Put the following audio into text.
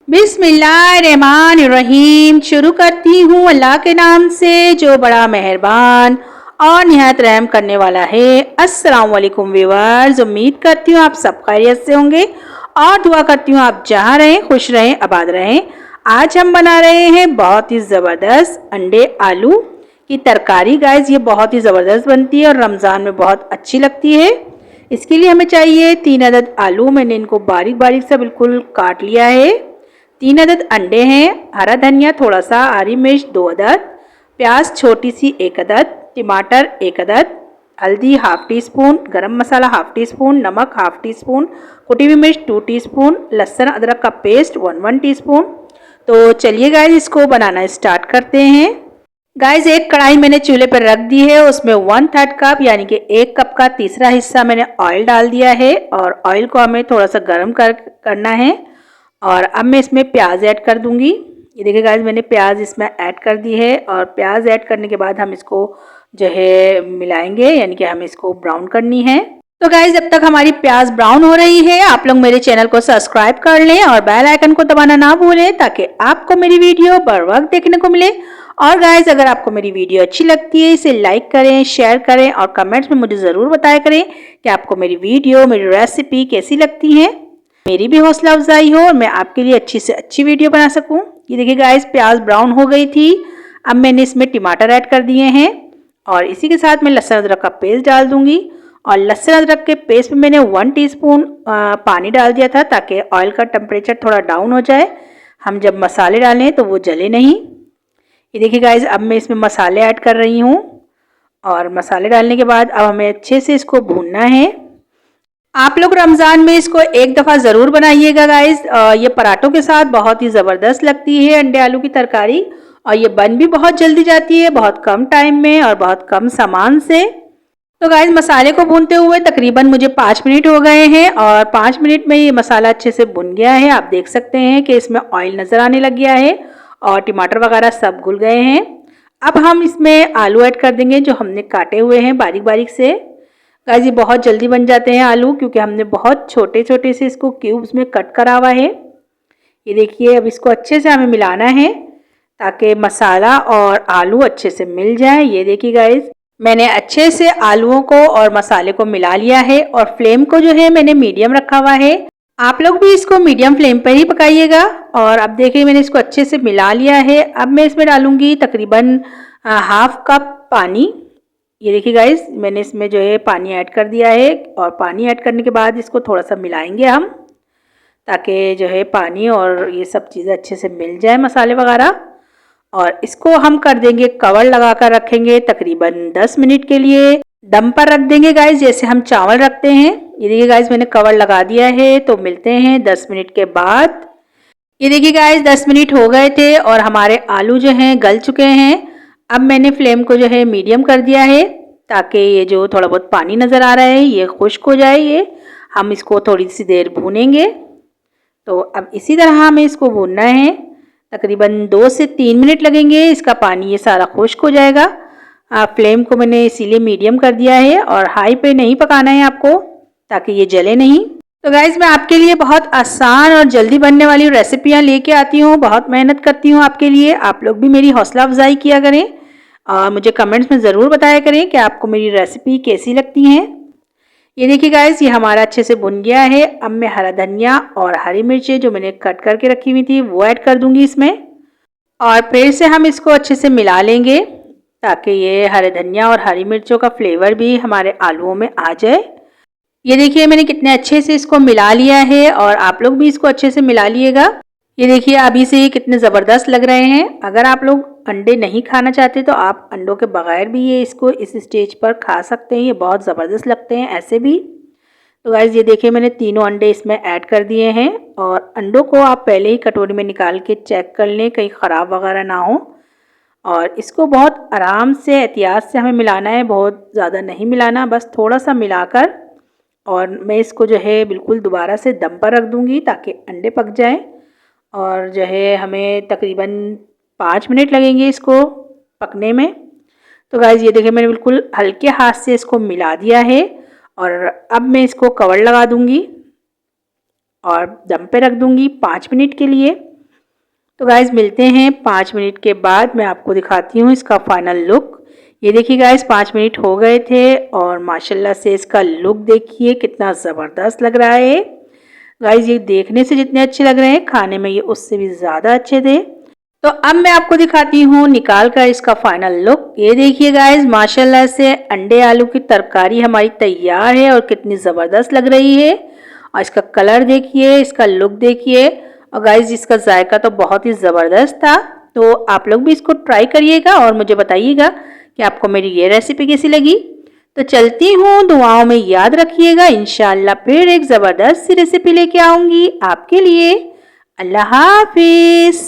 बिस्मिल्लाहिर्रहमानिर्रहीम। शुरू करती हूँ अल्लाह के नाम से जो बड़ा मेहरबान और निहायत रहम करने वाला है। अस्सलाम वालेकुम व्यूअर्स, उम्मीद करती हूँ आप सब खैरियत से होंगे और दुआ करती हूँ आप जहाँ रहें खुश रहें आबाद रहें। आज हम बना रहे हैं बहुत ही ज़बरदस्त अंडे आलू की तरकारी। गाइस ये बहुत ही ज़बरदस्त बनती है और रमज़ान में बहुत अच्छी लगती है। इसके लिए हमें चाहिए 3 अदद आलू। मैंने इनको बारीक बारीक सा बिल्कुल काट लिया है। 3 अदद अंडे हैं, हरा धनिया थोड़ा सा, हरी मिर्च 2 अदद, प्याज छोटी सी 1 अदद, टमाटर 1 अदद, हल्दी हाफ टी स्पून, गरम मसाला हाफ टी स्पून, नमक हाफ टी स्पून, कुटी हुई मिर्च 2 टीस्पून, लहसुन अदरक का पेस्ट 1 टीस्पून। तो चलिए गाइस इसको बनाना स्टार्ट करते हैं। गाइस एक कढ़ाई मैंने चूल्हे पर रख दी है, उसमें 1/3 कप यानी कि 1 कप का तीसरा हिस्सा मैंने ऑयल डाल दिया है और ऑयल को हमें थोड़ा सा गर्म करना है। और अब मैं इसमें प्याज ऐड कर दूंगी। ये देखिए गाइस मैंने प्याज इसमें ऐड कर दी है और प्याज ऐड करने के बाद हम इसको जो है मिलाएंगे, यानी कि हमें इसको ब्राउन करनी है। तो गाइस जब तक हमारी प्याज ब्राउन हो रही है आप लोग मेरे चैनल को सब्सक्राइब कर लें और बेल आइकन को दबाना ना भूलें ताकि आपको मेरी वीडियो बर वक्त देखने को मिले। और गाइस अगर आपको मेरी वीडियो अच्छी लगती है इसे लाइक करें, शेयर करें और कमेंट्स में मुझे ज़रूर बताया करें कि आपको मेरी वीडियो, मेरी रेसिपी कैसी लगती है। मेरी भी हौसला अफजाई हो और मैं आपके लिए अच्छी से अच्छी वीडियो बना सकूं। ये देखिए गाइस प्याज ब्राउन हो गई थी। अब मैंने इसमें टमाटर ऐड कर दिए हैं और इसी के साथ मैं लहसुन अदरक का पेस्ट डाल दूंगी। और लहसुन अदरक के पेस्ट में मैंने 1 टीस्पून पानी डाल दिया था ताकि ऑयल का टेम्परेचर थोड़ा डाउन हो जाए, हम जब मसाले डालें तो वो जले नहीं। ये देखिए गाइस अब मैं इसमें मसाले ऐड कर रही हूँ और मसाले डालने के बाद अब हमें अच्छे से इसको भूनना है। आप लोग रमज़ान में इसको एक दफ़ा ज़रूर बनाइएगा गाइस। ये पराठों के साथ बहुत ही ज़बरदस्त लगती है अंडे आलू की तरकारी और ये बन भी बहुत जल्दी जाती है, बहुत कम टाइम में और बहुत कम सामान से। तो गाइस मसाले को भूनते हुए तकरीबन मुझे 5 मिनट हो गए हैं और 5 मिनट में ये मसाला अच्छे से भुन गया है। आप देख सकते हैं कि इसमें ऑयल नज़र आने लग गया है और टमाटर वगैरह सब घुल गए हैं। अब हम इसमें आलू ऐड कर देंगे जो हमने काटे हुए हैं बारीक बारीक से। गाइस ये बहुत जल्दी बन जाते हैं आलू क्योंकि हमने बहुत छोटे छोटे से इसको क्यूब्स में कट करा हुआ है। ये देखिए अब इसको अच्छे से हमें मिलाना है ताकि मसाला और आलू अच्छे से मिल जाए। ये देखिए गाइस मैंने अच्छे से आलूओं को और मसाले को मिला लिया है और फ्लेम को जो है मैंने मीडियम रखा हुआ है। आप लोग भी इसको मीडियम फ्लेम पर ही पकाइएगा। और अब देखिए मैंने इसको अच्छे से मिला लिया है। अब मैं इसमें डालूंगी तकरीबन हाफ कप पानी। ये देखिए गाइस मैंने इसमें जो है पानी ऐड कर दिया है और पानी ऐड करने के बाद इसको थोड़ा सा मिलाएंगे हम ताकि जो है पानी और ये सब चीज़ें अच्छे से मिल जाए मसाले वगैरह। और इसको हम कर देंगे कवर लगा कर रखेंगे तकरीबन 10 मिनट के लिए दम पर रख देंगे गाइस, जैसे हम चावल रखते हैं। ये देखिए गाइस मैंने कवर लगा दिया है। तो मिलते हैं 10 मिनट के बाद। ये देखिए गाइस 10 मिनट हो गए थे और हमारे आलू जो हैं गल चुके हैं। अब मैंने फ्लेम को जो है मीडियम कर दिया है ताकि ये जो थोड़ा बहुत पानी नज़र आ रहा है ये खुश्क हो जाए। ये हम इसको थोड़ी सी देर भूनेंगे। तो अब इसी तरह हमें इसको भूनना है, तकरीबन 2 से 3 मिनट लगेंगे। इसका पानी ये सारा खुश्क हो जाएगा। फ्लेम को मैंने इसीलिए मीडियम कर दिया है और हाई पे नहीं पकाना है आपको ताकि ये जले नहीं। तो गाइज़ मैं आपके लिए बहुत आसान और जल्दी बनने वाली रेसिपियाँ लेके आती हूँ, बहुत मेहनत करती हूँ आपके लिए। आप लोग भी मेरी हौसला अफजाई किया करें और मुझे कमेंट्स में ज़रूर बताया करें कि आपको मेरी रेसिपी कैसी लगती हैं। ये देखिए गाइज़ ये हमारा अच्छे से भुन गया है। अब मैं हरा धनिया और हरी मिर्चें जो मैंने कट करके रखी हुई थी वो ऐड कर दूँगी इसमें और फिर से हम इसको अच्छे से मिला लेंगे ताकि ये हरे धनिया और हरी मिर्चों का फ्लेवर भी हमारे आलूओं में आ जाए। ये देखिए मैंने कितने अच्छे से इसको मिला लिया है और आप लोग भी इसको अच्छे से मिला लिएगा। ये देखिए अभी से ये कितने ज़बरदस्त लग रहे हैं। अगर आप लोग अंडे नहीं खाना चाहते तो आप अंडों के बगैर भी ये इसको इस स्टेज पर खा सकते हैं। ये बहुत ज़बरदस्त लगते हैं ऐसे भी। तो गाइज़ ये देखिए मैंने तीनों अंडे इसमें ऐड कर दिए हैं और अंडों को आप पहले ही कटोरी में निकाल के चेक कर लें कहीं ख़राब वगैरह ना हो। और इसको बहुत आराम से एहतियात से हमें मिलाना है, बहुत ज़्यादा नहीं मिलाना, बस थोड़ा सा मिलाकर और मैं इसको जो है बिल्कुल दोबारा से दम पर रख दूँगी ताकि अंडे पक जाएं। और जो है हमें तकरीबन 5 मिनट लगेंगे इसको पकने में। तो गाइज़ ये देखिए मैंने बिल्कुल हल्के हाथ से इसको मिला दिया है और अब मैं इसको कवर लगा दूँगी और दम पे रख दूँगी 5 मिनट के लिए। तो गाइस मिलते हैं 5 मिनट के बाद, मैं आपको दिखाती हूँ इसका फाइनल लुक। ये देखिए गाइस 5 मिनट हो गए थे और माशाल्लाह से इसका लुक देखिए कितना ज़बरदस्त लग रहा है। गाइस ये देखने से जितने अच्छे लग रहे हैं, खाने में ये उससे भी ज़्यादा अच्छे थे। तो अब मैं आपको दिखाती हूँ निकाल कर इसका फाइनल लुक। ये देखिए गाइस माशाल्लाह से अंडे आलू की तरकारी हमारी तैयार है और कितनी ज़बरदस्त लग रही है। और इसका कलर देखिए, इसका लुक देखिए, और गाइस इसका जायका तो बहुत ही ज़बरदस्त था। तो आप लोग भी इसको ट्राई करिएगा और मुझे बताइएगा कि आपको मेरी ये रेसिपी कैसी लगी। तो चलती हूँ, दुआओं में याद रखिएगा। इंशाल्लाह फिर एक ज़बरदस्त सी रेसिपी लेके आऊँगी आपके लिए। अल्लाह हाफिज़।